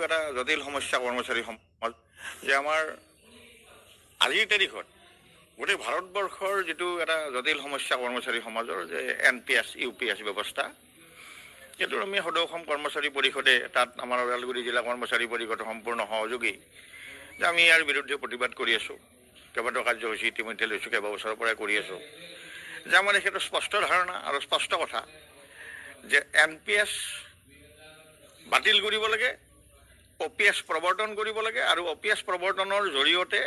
এটা জটিল সমস্যা কৰ্মচাৰী সমাজ যে আমাৰ আজিৰ তাৰিখত গোটেই ভাৰতবৰ্ষৰ যিটো এটা জটিল সমস্যা কৰ্মচাৰী সমাজৰ যে NPS UPS ব্যৱস্থা, সেইটো আমি সদৌ অসম কৰ্মচাৰী পৰিষদে তাত আমাৰ ওদালগুৰি জিলা কৰ্মচাৰী পৰিষদৰ সম্পূৰ্ণ সহযোগী যে আমি ইয়াৰ বিৰুদ্ধে প্ৰতিবাদ কৰি আছোঁ। কেইবাটাও কাৰ্যসূচী ইতিমধ্যে লৈছোঁ, কেইবাবছৰৰ পৰাই কৰি আছোঁ যে আমাৰ সেইটো স্পষ্ট ধাৰণা আৰু স্পষ্ট কথা যে NPS বাতিল কৰিব লাগে, OPS প্ৰৱৰ্তন কৰিব লাগে আৰু OPS প্ৰৱৰ্তনৰ জৰিয়তে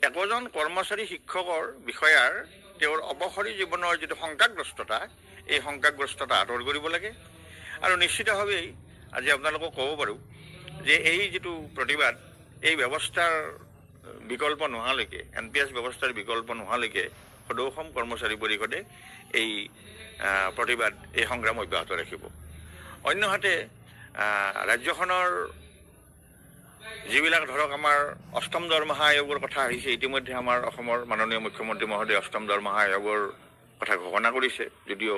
একোজন কৰ্মচাৰী শিক্ষকৰ বিষয়াৰ তেওঁৰ অৱসৰী জীৱনৰ যিটো শংকাগ্ৰস্ততা, এই শংকাগ্ৰস্ততা আঁতৰ কৰিব লাগে। আৰু নিশ্চিতভাৱেই আজি আপোনালোকক ক'ব পাৰোঁ যে এই যিটো প্ৰতিবাদ, এই ব্যৱস্থাৰ বিকল্প নোহোৱালৈকে, NPS ব্যৱস্থাৰ বিকল্প নোহোৱালৈকে সদৌ অসম কৰ্মচাৰী পৰিষদে এই প্ৰতিবাদ, এই সংগ্ৰাম অব্যাহত ৰাখিব। অন্যহাতে ৰাজ্যখনৰ যিবিলাক ধৰক আমাৰ অষ্টম দৰমহা আয়োগৰ কথা আহিছে, ইতিমধ্যে আমাৰ অসমৰ মাননীয় মুখ্যমন্ত্ৰী মহোদয়ে অষ্টম দৰমহা আয়োগৰ কথা ঘোষণা কৰিছে, যদিও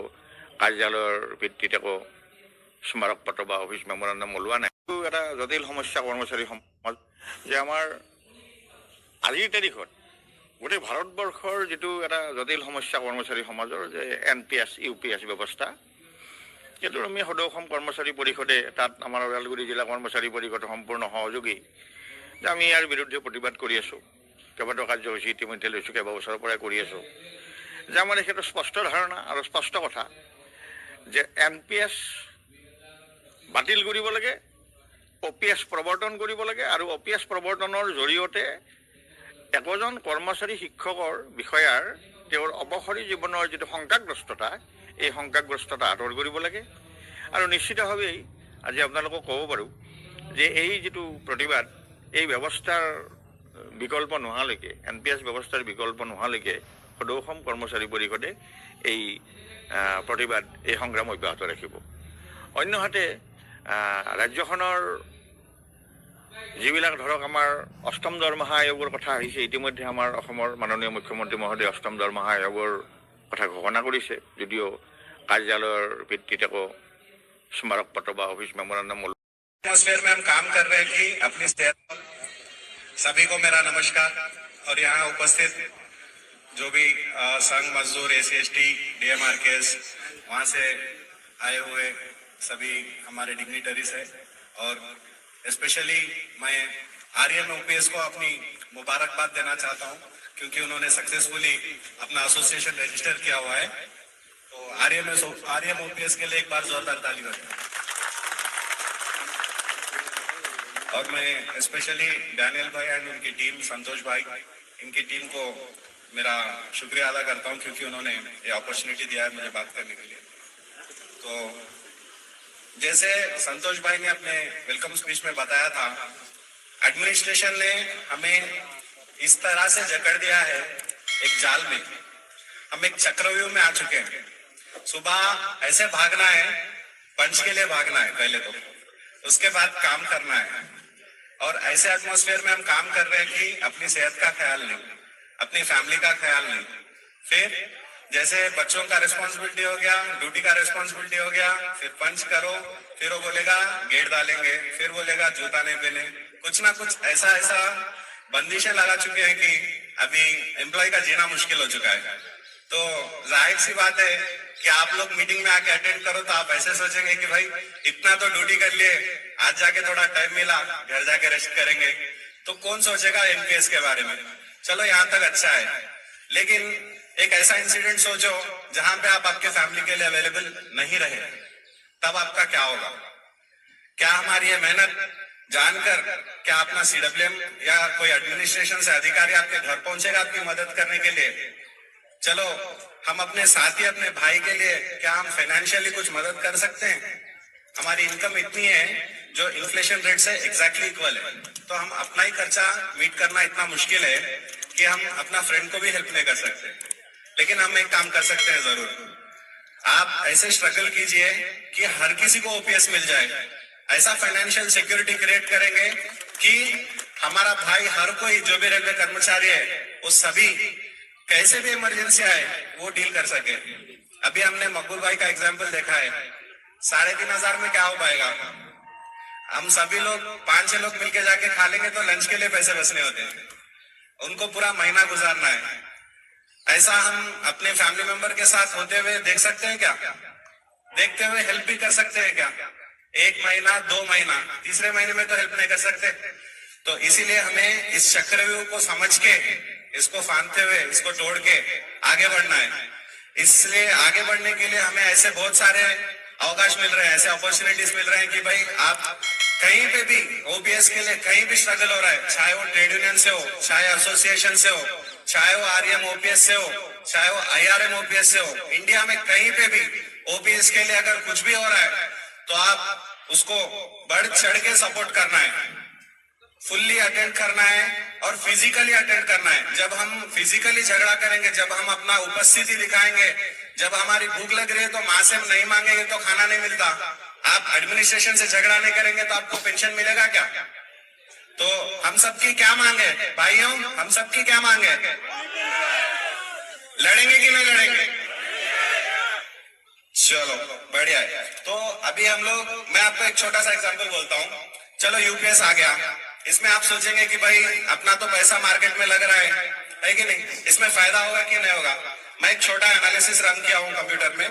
কাৰ্যালয়ৰ ভিত্তিত একো স্মাৰক পত্ৰ বা অফিচ মেমৰেণ্ডাম ওলোৱা নাই। এটা জটিল সমস্যা কৰ্মচাৰী সমাজ যে আমাৰ আজিৰ তাৰিখত গোটেই ভাৰতবৰ্ষৰ যিটো এটা জটিল সমস্যা কৰ্মচাৰী সমাজৰ যে NPS UPS ব্যৱস্থা, সেইটো আমি সদৌ অসম কৰ্মচাৰী পৰিষদে তাত আমাৰ ওদালগুৰি জিলা কৰ্মচাৰী পৰিষদৰ সম্পূৰ্ণ সহযোগী যে আমি ইয়াৰ বিৰুদ্ধে প্ৰতিবাদ কৰি আছোঁ। কেইবাটাও কাৰ্যসূচী ইতিমধ্যে লৈছোঁ, কেইবাবছৰৰ পৰাই কৰি আছোঁ যে আমাৰ সেইটো স্পষ্ট ধাৰণা আৰু স্পষ্ট কথা যে NPS বাতিল কৰিব লাগে, OPS প্ৰৱৰ্তন কৰিব লাগে আৰু OPS প্ৰৱৰ্তনৰ জৰিয়তে একোজন কৰ্মচাৰী শিক্ষকৰ বিষয়াৰ তেওঁৰ অৱসৰী জীৱনৰ যিটো শংকাগ্ৰস্ততা, এই শংকাগ্ৰস্ততা আঁতৰ কৰিব লাগে। আৰু নিশ্চিতভাৱেই আজি আপোনালোকক ক'ব পাৰোঁ যে এই যিটো প্ৰতিবাদ, এই ব্যৱস্থাৰ বিকল্প নোহোৱালৈকে, NPS ব্যৱস্থাৰ বিকল্প নোহোৱালৈকে সদৌ অসম কৰ্মচাৰী পৰিষদে এই প্ৰতিবাদ, এই সংগ্ৰাম অব্যাহত ৰাখিব। অন্যহাতে ৰাজ্যখনৰ যিবিলাক ধৰক আমাৰ অষ্টম দৰমহা আয়োগৰ কথা আহিছে, ইতিমধ্যে আমাৰ অসমৰ মাননীয় মুখ্যমন্ত্ৰী মহোদয়ে অষ্টম দৰমহা আয়োগৰ কথা ঘোষণা কৰিছে, যদিও কাৰ্যালয়ৰ ভিত্তিত একো स्मारक पत्र बा ऑफिस मेमोरेंडम एटमॉस्फेयर में हम काम कर रहे हैं कि अपनी सेहत। सभी को मेरा नमस्कार। और यहाँ उपस्थित जो भी संघ मजदूर SC/ST DMRKS वहाँ से आए हुए सभी हमारे डिग्निटरीज है, और स्पेशली मैं आर्यन OPS को अपनी मुबारकबाद देना चाहता हूँ, क्योंकि उन्होंने सक्सेसफुली अपना एसोसिएशन रजिस्टर किया हुआ है। तो आर्यन OPS के लिए एक बार जोरदार ताली बजाएं। और मैं स्पेशली डैनियल भाई एंड उनकी टीम, संतोष भाई, इनकी टीम को मेरा शुक्रिया अदा करता हूं, क्योंकि उन्होंने ये अपॉर्चुनिटी दिया है मुझे बात करने के लिए। तो जैसे संतोष भाई ने अपने वेलकम स्पीच में बताया था, एडमिनिस्ट्रेशन ने हमें इस तरह से जकड़ दिया है एक जाल में, हम एक चक्रव्यूह में आ चुके हैं। सुबह ऐसे भागना है, पंच के लिए भागना है पहले तो, उसके बाद काम करना है। और ऐसे एटमॉस्फेयर में हम काम कर रहे हैं कि अपनी सेहत का ख्याल नहीं, अपनी फैमिली का ख्याल नहीं। फिर जैसे बच्चों का रिस्पॉन्सिबिलिटी हो गया, ड्यूटी का रिस्पॉन्सिबिलिटी हो गया, फिर पंच करो, फिर वो बोलेगा गेट डालेंगे, फिर बोलेगा जूता नहीं पहने, कुछ ना कुछ ऐसा बंदिशें लगा चुके हैं कि अभी एम्प्लॉय का जीना मुश्किल हो चुका है। तो जाहिर सी बात है कि आप लोग मीटिंग में आके अटेंड करो तो आप ऐसे सोचेंगे कि भाई इतना तो ड्यूटी कर लिए, आज जाके थोड़ा टाइम मिला, घर जाके रेस्ट करेंगे। तो कौन सोचेगा NPS के बारे में। चलो यहाँ तक अच्छा है, लेकिन एक ऐसा इंसिडेंट सोचो जहां पे आप आपके फैमिली के लिए अवेलेबल नहीं रहे, तब आपका क्या होगा। क्या हमारी ये मेहनत जानकर क्या अपना CWM या कोई एडमिनिस्ट्रेशन से अधिकारी आपके घर पहुंचेगा आपकी मदद करने के लिए। चलो हम अपने साथी, अपने भाई के लिए क्या हम फाइनेंशियली कुछ मदद कर सकते हैं। हमारी इनकम इतनी है जो इन्फ्लेशन रेट से एग्जैक्टली इक्वल है, तो हम अपना ही खर्चा मीट करना इतना मुश्किल है कि हम अपना फ्रेंड को भी हेल्प नहीं कर सकते। लेकिन हम एक काम कर सकते हैं जरूर, आप ऐसे स्ट्रगल कीजिए कि हर किसी को OPS मिल जाए। ऐसा फाइनेंशियल सिक्योरिटी क्रिएट करेंगे कि हमारा भाई, हर कोई जो भी रेलवे कर्मचारी है, वो सभी कैसे भी इमरजेंसी आए वो डील कर सके। अभी हमने मकबूल भाई का एग्जाम्पल देखा है, 3,500 में क्या हो पाएगा। हम सभी लोग 5-6 लोग मिलके जाके खा लेंगे तो लंच के लिए पैसे बचने होते हैं, उनको पूरा महीना गुजारना है। ऐसा हम अपने फैमिली मेंबर के साथ होते हुए देख सकते हैं क्या? देखते हुए हेल्प भी कर सकते हैं क्या? 1 महीना, 2 महीना, तीसरे महीने में तो हेल्प नहीं कर सकते। तो इसीलिए हमें इस चक्रव्यूह को समझ के, इसको फांदते हुए, इसको तोड़ के आगे बढ़ना है। इसलिए आगे बढ़ने के लिए हमें ऐसे बहुत सारे अवकाश मिल रहे हैं, ऐसे अपॉर्चुनिटीज मिल रहे हैं कि भाई आप कहीं पे भी ओपीएस के लिए कहीं भी स्ट्रगल हो रहा है, चाहे वो ट्रेड यूनियन से हो, चाहे एसोसिएशन से हो, चाहे वो आरएम ओपीएस से हो, चाहे वो आईआरएम ओपीएस से हो, इंडिया में कहीं पे भी ओपीएस के लिए अगर कुछ भी हो रहा है तो आप उसको बढ़ चढ़ के सपोर्ट करना है, फुल्ली अटेंड करना है और फिजिकली अटेंड करना है। जब हम फिजिकली झगड़ा करेंगे, जब हम अपना उपस्थिति दिखाएंगे, जब हमारी भूख लग रही है तो माँ से हम नहीं मांगेंगे तो खाना नहीं मिलता। आप एडमिनिस्ट्रेशन से झगड़ा नहीं करेंगे तो आपको पेंशन मिलेगा क्या? तो हम सबकी क्या मांग है भाइयों? हम सबकी क्या मांग है? लड़ेंगे कि नहीं लड़ेंगे? चलो बढ़िया है। तो अभी हम लोग, मैं आपको एक छोटा सा एग्जांपल बोलता हूँ। चलो यूपीएस आ गया, इसमें आप सोचेंगे कि भाई अपना तो पैसा मार्केट में लग रहा है कि नहीं, इसमें फायदा होगा कि नहीं होगा। मैं एक छोटा एनालिसिस रन किया हूँ कंप्यूटर में।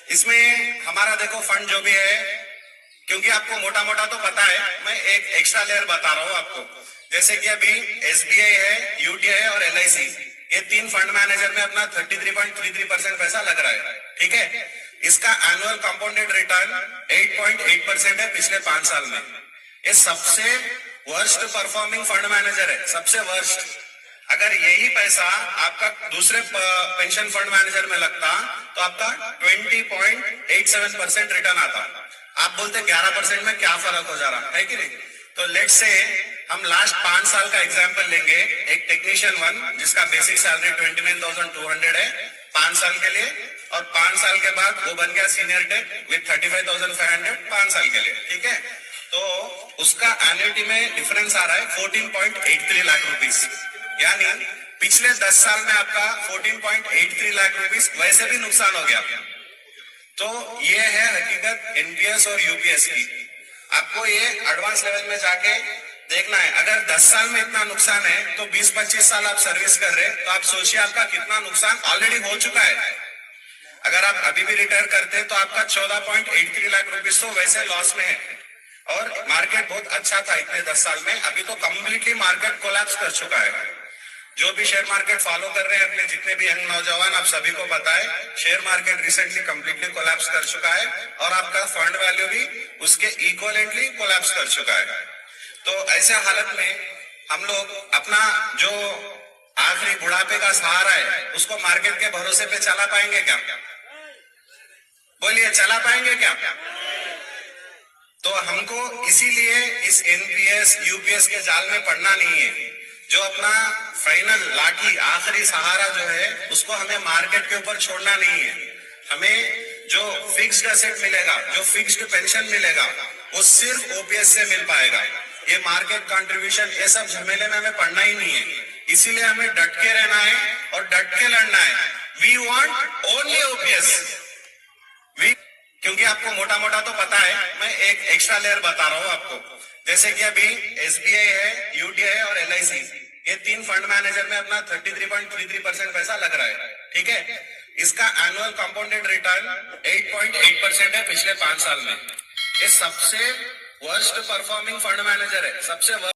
इसमें हमारा देखो फंड जो भी है, क्योंकि आपको मोटा मोटा तो पता है, मैं एक एक्स्ट्रा लेयर बता रहा हूँ आपको। जैसे कि अभी एसबीआई है, यूटीआई है और एलआईसी, ये 3 फंड मैनेजर में अपना 33.33% पैसा लग रहा है, ठीक है। इसका एनुअल कंपाउंडेड रिटर्न 8.8% है पिछले 5 साल में। ये सबसे वर्स्ट परफॉर्मिंग फंड मैनेजर है, सबसे वर्स्ट। अगर यही पैसा आपका दूसरे पेंशन फंड मैनेजर में लगता तो आपका 20.87% रिटर्न आता। आप बोलते 11% में क्या फर्क हो जा रहा है कि नहीं? तो लेट्स से हम लास्ट 5 साल का एग्जांपल लेंगे। एक टेक्नीशियन 1 जिसका बेसिक सैलरी 29,200 है 5 साल के लिए, और 5 साल के बाद वो बन गया सीनियर टेक विद 35,500 5 साल के लिए, ठीक है। तो उसका एन्युटी में डिफरेंस आ रहा है 14.83 लाख रुपीस, यानी पिछले 10 साल में आपका 14.83 लाख रुपीस वैसे भी नुकसान हो गया। तो ये है हकीकत एनपीएस और यूपीएस की। आपको ये एडवांस लेवल में जाके देखना है। अगर 10 साल में इतना नुकसान है तो 20-25 साल आप सर्विस कर रहे हैं, तो आप सोचिए आपका कितना नुकसान ऑलरेडी हो चुका है। अगर आप अभी भी रिटायर करते हैं तो आपका 14.83 लाख रुपीस तो वैसे लॉस में है, और मार्केट बहुत अच्छा था इतने 10 साल में। अभी तो कम्प्लीटली मार्केट कोलैप्स कर चुका है। जो भी शेयर मार्केट फॉलो कर रहे हैं, अपने जितने भी यंग नौजवान, आप सभी को पता है share market recently completely collapse कर चुका है, और आपका फंड वैल्यू भी उसके इक्वलेंटली कोलैप्स कर चुका है। तो ऐसे हालत में हम लोग अपना जो आखिरी बुढ़ापे का सहारा है उसको मार्केट के भरोसे पे चला पाएंगे क्या? बोलिए, चला पाएंगे क्या? तो हमको इसीलिए इस एनपीएस यूपीएस के जाल में पड़ना नहीं है। जो अपना फाइनल लाठी, आखिरी सहारा जो है, उसको हमें मार्केट के ऊपर छोड़ना नहीं है। हमें जो फिक्स्ड एसेट मिलेगा, जो फिक्स्ड पेंशन मिलेगा, वो सिर्फ ओपीएस से मिल पाएगा। ये मार्केट कंट्रीब्यूशन, ये सब झमेले में हमें पड़ना ही नहीं है। इसीलिए हमें डट के रहना है और डट के लड़ना है। We want only OPs. क्योंकि आपको मोटा मोटा तो पता है, मैं एक एक्स्ट्रा लेयर बता रहा हूं आपको। जैसे कि अभी एसबीआई है, यूटीआई और एलआईसी, ये 3 फंड मैनेजर में अपना 33.33% पैसा लग रहा है, ठीक है। इसका एनुअल कंपाउंडेड रिटर्न 8.8% है पिछले 5 साल में। ये सबसे वर्स्ट परफॉर्मिंग फंड मैनेजर है, सबसे